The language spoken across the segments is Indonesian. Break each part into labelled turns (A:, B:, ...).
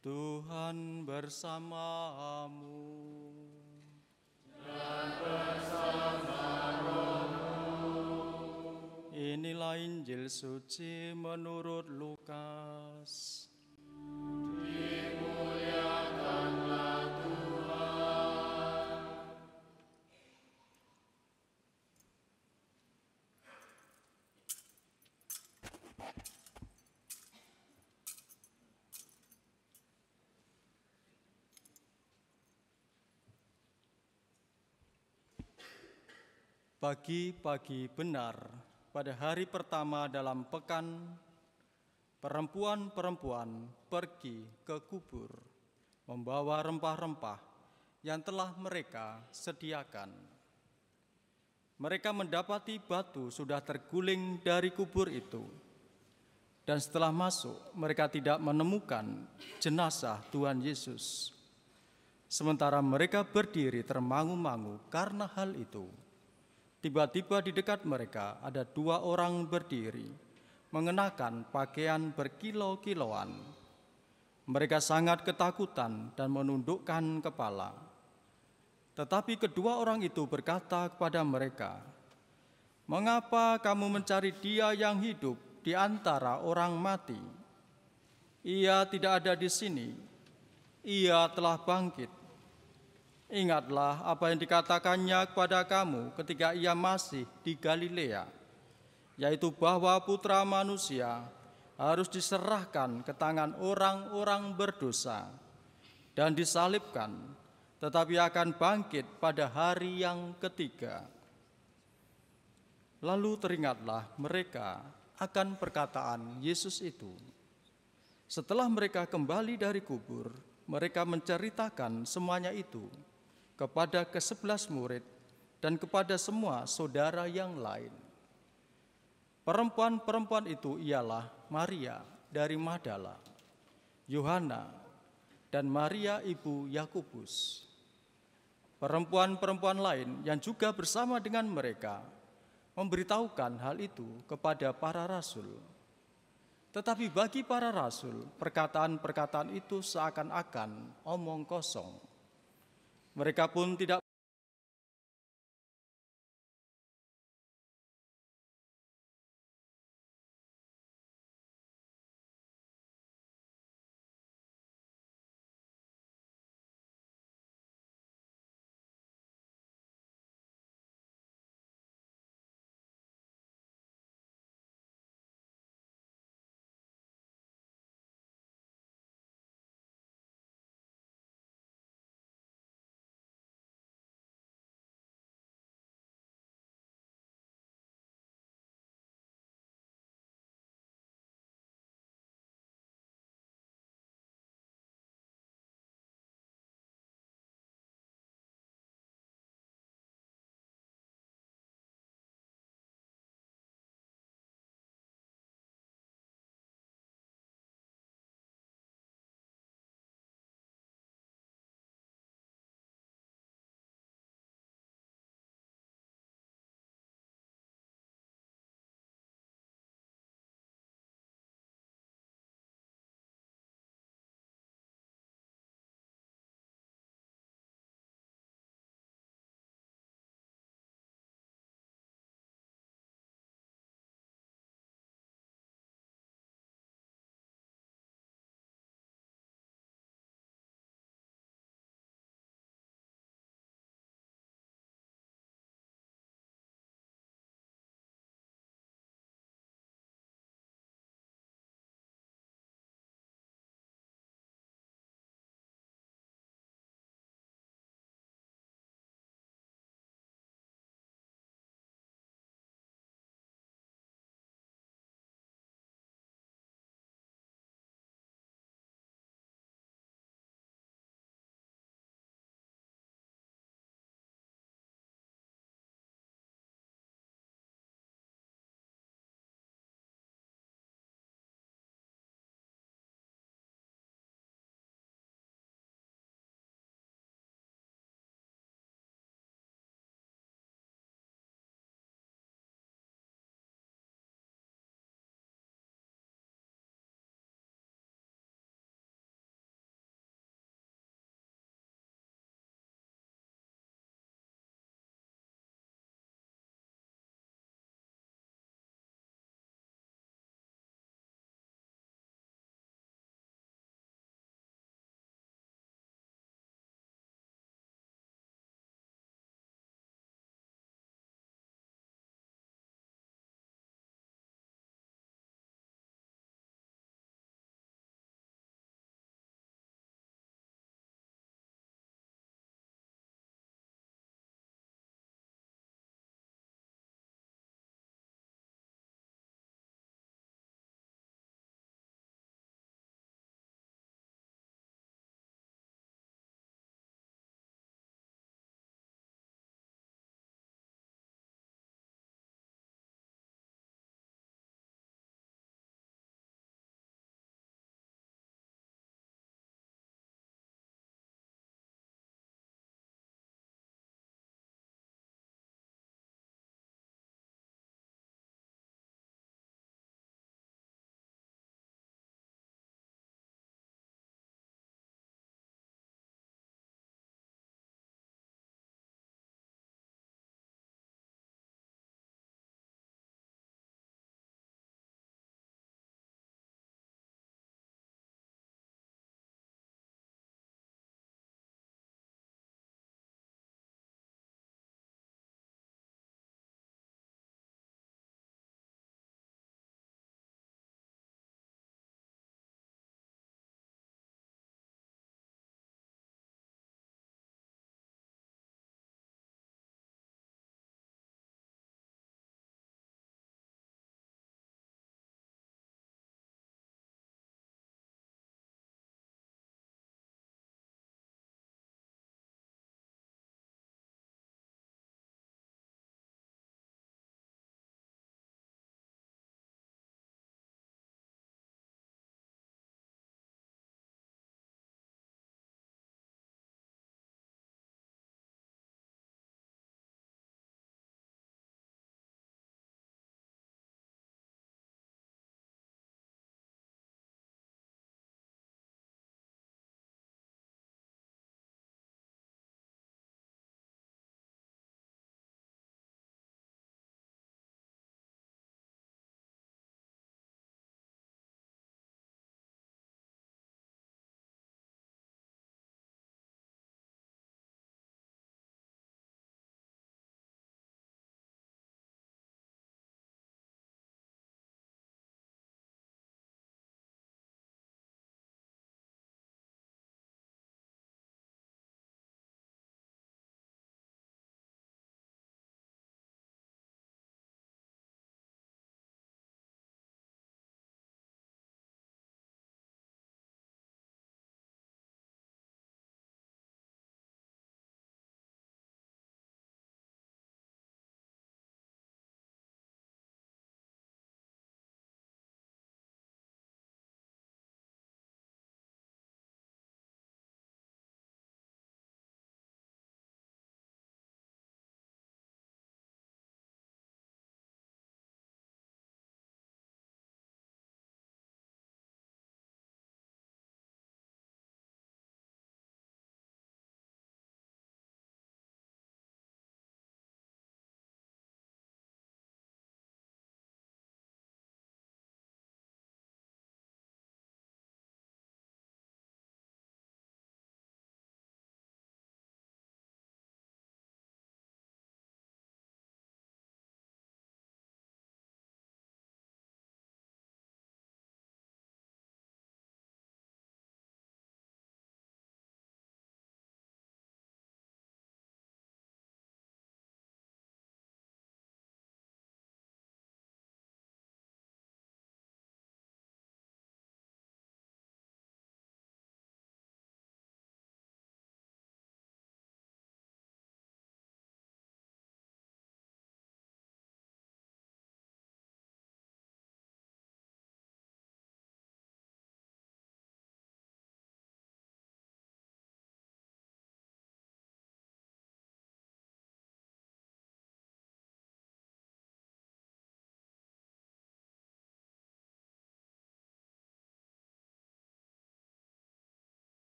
A: Tuhan bersamamu. Inilah Injil suci menurut Lukas. Dimuliakanlah Tuhan. Pagi-pagi benar, pada hari pertama dalam pekan, perempuan-perempuan pergi ke kubur, membawa rempah-rempah yang telah mereka sediakan. Mereka mendapati batu sudah terguling dari kubur itu, dan setelah masuk, mereka tidak menemukan jenazah Tuhan Yesus. Sementara mereka berdiri termangu-mangu karena hal itu, tiba-tiba di dekat mereka ada dua orang berdiri, mengenakan pakaian berkilau-kilauan. Mereka sangat ketakutan dan menundukkan kepala. Tetapi kedua orang itu berkata kepada mereka, "Mengapa kamu mencari Dia yang hidup di antara orang mati? Ia tidak ada di sini, Ia telah bangkit. Ingatlah apa yang dikatakannya kepada kamu ketika ia masih di Galilea, yaitu bahwa Putra Manusia harus diserahkan ke tangan orang-orang berdosa dan disalibkan, tetapi akan bangkit pada hari yang ketiga." Lalu teringatlah mereka akan perkataan Yesus itu. Setelah mereka kembali dari kubur, mereka menceritakan semuanya itu kepada ke-11 murid dan kepada semua saudara yang lain. Perempuan-perempuan itu ialah Maria dari Magdala, Yohana, dan Maria ibu Yakobus. Perempuan-perempuan lain yang juga bersama dengan mereka memberitahukan hal itu kepada para rasul. Tetapi bagi para rasul, perkataan-perkataan itu seakan-akan omong kosong. Mereka pun tidak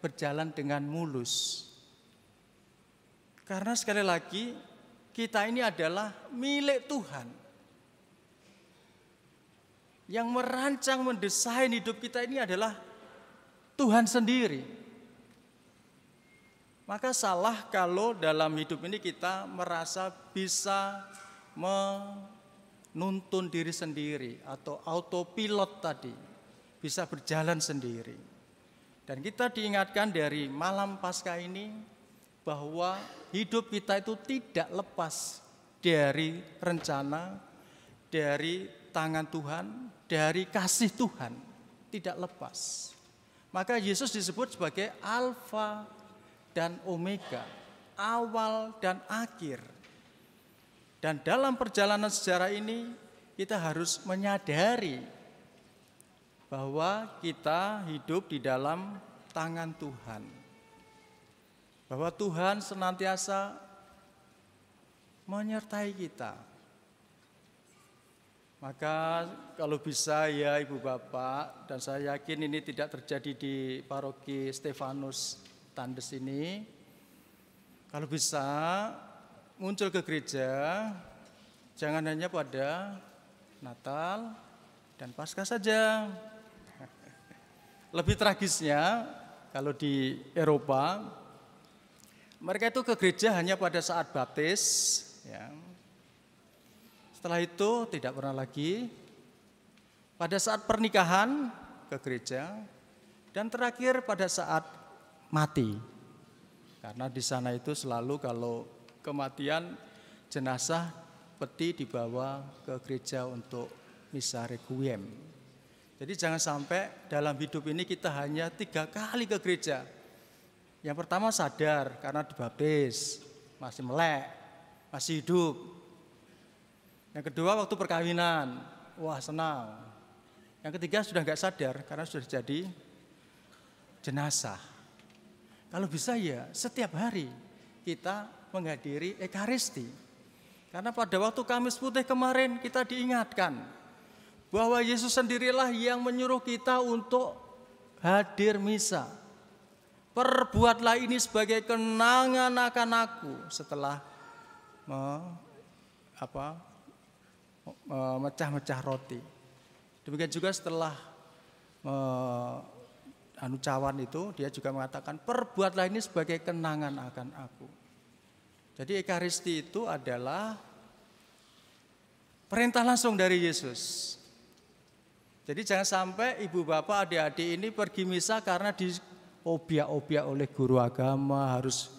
A: berjalan dengan mulus. Karena sekali lagi kita ini adalah milik Tuhan. Yang merancang, mendesain hidup kita ini adalah Tuhan sendiri. Maka salah kalau dalam hidup ini kita merasa bisa menuntun diri sendiri atau autopilot tadi, bisa berjalan sendiri. Dan kita diingatkan dari malam Paskah ini bahwa hidup kita itu tidak lepas dari rencana, dari tangan Tuhan, dari kasih Tuhan, tidak lepas. Maka Yesus disebut sebagai Alfa dan Omega, awal dan akhir. Dan dalam perjalanan sejarah ini kita harus menyadari bahwa kita hidup di dalam tangan Tuhan. Bahwa Tuhan senantiasa menyertai kita. Maka kalau bisa ya Ibu Bapak, dan saya yakin ini tidak terjadi di paroki Stefanus Tandes ini. Kalau bisa muncul ke gereja, jangan hanya pada Natal dan Paskah saja. Lebih tragisnya kalau di Eropa, mereka itu ke gereja hanya pada saat baptis, ya. Setelah itu tidak pernah lagi. Pada saat pernikahan ke gereja, dan terakhir pada saat mati. Karena di sana itu selalu kalau kematian jenazah peti dibawa ke gereja untuk misa requiem. Jadi jangan sampai dalam hidup ini kita hanya 3 kali ke gereja. Yang pertama sadar karena dibaptis, masih melek, masih hidup. Yang kedua waktu perkawinan, wah senang. Yang ketiga sudah enggak sadar karena sudah jadi jenazah. Kalau bisa ya setiap hari kita menghadiri Ekaristi. Karena pada waktu Kamis Putih kemarin kita diingatkan bahwa Yesus sendirilah yang menyuruh kita untuk hadir misa. Perbuatlah ini sebagai kenangan akan aku setelah mecah-mecah roti. Demikian juga setelah cawan itu dia juga mengatakan perbuatlah ini sebagai kenangan akan aku. Jadi Ekaristi itu adalah perintah langsung dari Yesus. Jadi jangan sampai ibu bapak adik-adik ini pergi misa karena obiak-obiak oleh guru agama, harus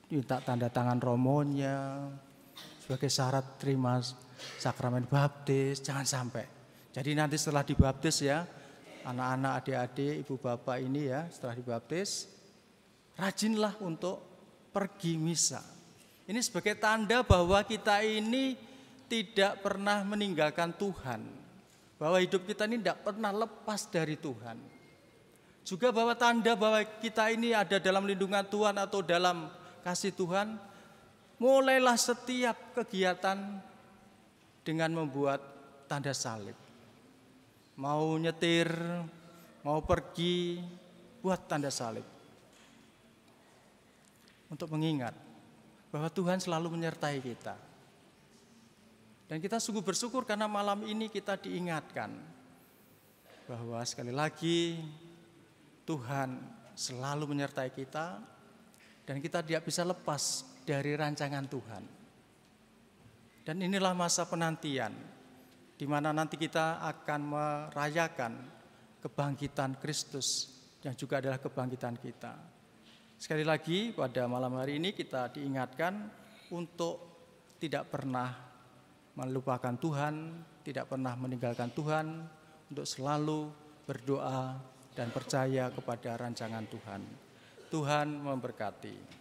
A: minta tanda tangan romonya sebagai syarat terima sakramen baptis. Jangan sampai. Jadi nanti setelah dibaptis ya, anak-anak, adik-adik, ibu bapak ini ya, setelah dibaptis rajinlah untuk pergi misa. Ini sebagai tanda bahwa kita ini tidak pernah meninggalkan Tuhan, bahwa hidup kita ini tidak pernah lepas dari Tuhan. Juga bahwa tanda bahwa kita ini ada dalam lindungan Tuhan atau dalam kasih Tuhan, mulailah setiap kegiatan dengan membuat tanda salib. Mau nyetir, mau pergi, buat tanda salib. Untuk mengingat bahwa Tuhan selalu menyertai kita. Dan kita sungguh bersyukur karena malam ini kita diingatkan bahwa sekali lagi Tuhan selalu menyertai kita dan kita tidak bisa lepas dari rancangan Tuhan. Dan inilah masa penantian di mana nanti kita akan merayakan kebangkitan Kristus yang juga adalah kebangkitan kita. Sekali lagi pada malam hari ini kita diingatkan untuk tidak pernah melupakan Tuhan, tidak pernah meninggalkan Tuhan, untuk selalu berdoa dan percaya kepada rancangan Tuhan. Tuhan memberkati.